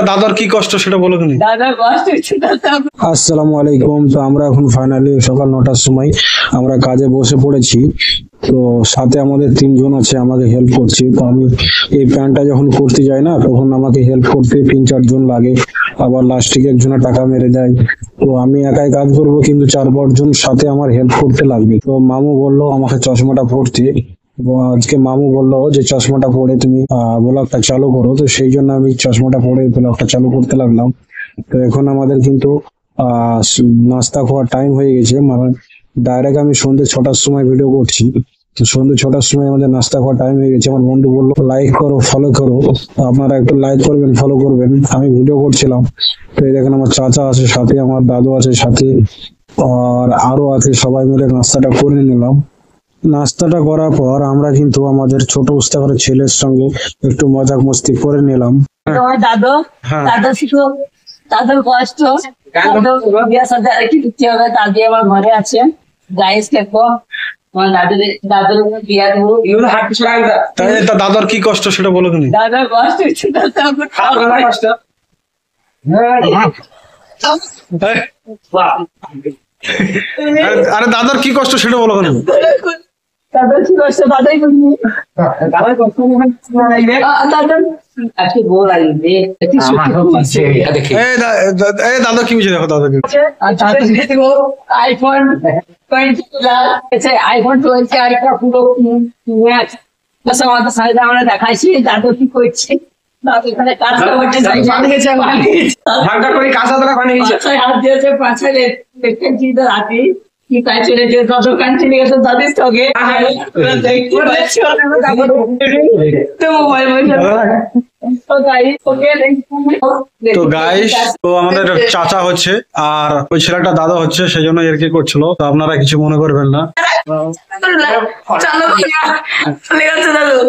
দাদার কি কষ্ট সেটা বলো তুমি। আসসালামু আলাইকুম। তো আমরা এখন ফাইনালি সকাল 9টার সময় আমরা কাজে বসে পড়েছি। তো সাথে আমাদের 3 জন আছে আমাকে হেল্প করছে। তো আমি এই প্যান্টটা যখন করতে যাই না তখন আমাকে হেল্প করতে 3-4 জন লাগে, আবার লাস্টে একজনের টাকা মেরে দেয়। তো আমি একাই কাজ করবো কিন্তু 4-5 জন সাথে আমার হেল্প করতে লাগবে। তো মামু বললো আমাকে চশমাটা পরতে। তো আজকে মামু বললো যে চশমাটা পরে তুমি ব্লগটা চালু করো। তো সেই জন্য আমি চশমাটা পরে ব্লগটা চালু করতে লাগলাম। তো এখন আমাদের কিন্তু নাস্তা খাওয়ার টাইম হয়ে গেছে, মানে ডাইরেক্ট আমি সন্ধ্যে 6টার সময় ভিডিও করছি। তো সন্ধ্যে 6টার সময় আমাদের নাস্তা খাওয়ার টাইম হয়ে গেছে। আমার বন্ধু বললো লাইক করো, ফলো করো। তো আপনারা একটু লাইক করবেন, ফলো করবেন। আমি ভিডিও করছিলাম। তো এই দেখেন আমার চাচা আছে সাথে, আমার দাদু আছে সাথে, আর আরো আছে, সবাই মিলে নাস্তাটা করে নিলাম। নাস্তাটা করার পর আমরা কিন্তু আমাদের ছোট উস্তাকারের ছেলের সঙ্গে একটু মজাক মস্তি করে নিলাম। তোমার দাদু হ্যাঁ। দাদু শিখো, দাদুর কষ্ট, দাদু বিয়ে সাথে আর কি দিতে হবে। দাদি আমার ঘরে আছে, গাইস দেখো তোমার দাদুর বিয়ে দেবো। দাদার কি কষ্ট সেটা বলো তুমি। দাদার কষ্ট হচ্ছে, কষ্ট। আরে দাদার কি কষ্ট সেটা বলো কেন। দাদার কি কষ্ট দাদাই বলিনি। দাদার কষ্ট দাদার আজকে বল আসবে। দাদা কি বুঝে দেখো দাদাকে। আইফোন 20 আইফোন 20 আর একটা পুরো আমাদের সাইডে আমরা দেখাইছি দাদু কি করছে। দাদু এখানে কাজ করছে, ঘন্টা করে কাঁচা তোলা বানিয়েছে। হাত দিয়েছে পাঁচায় দেখতেন চিন্তা রাখি কি কাজ চলেছে। দশকান চলে গেছে দাদির সঙ্গে তো গাইস, তো আমাদের চাচা হচ্ছে আর ওই ছেলেটা দাদা হচ্ছে, সেই জন্য এর কি করছিল। তো আপনারা কিছু মনে করবেন না। চালু চলে গেছে দাদু।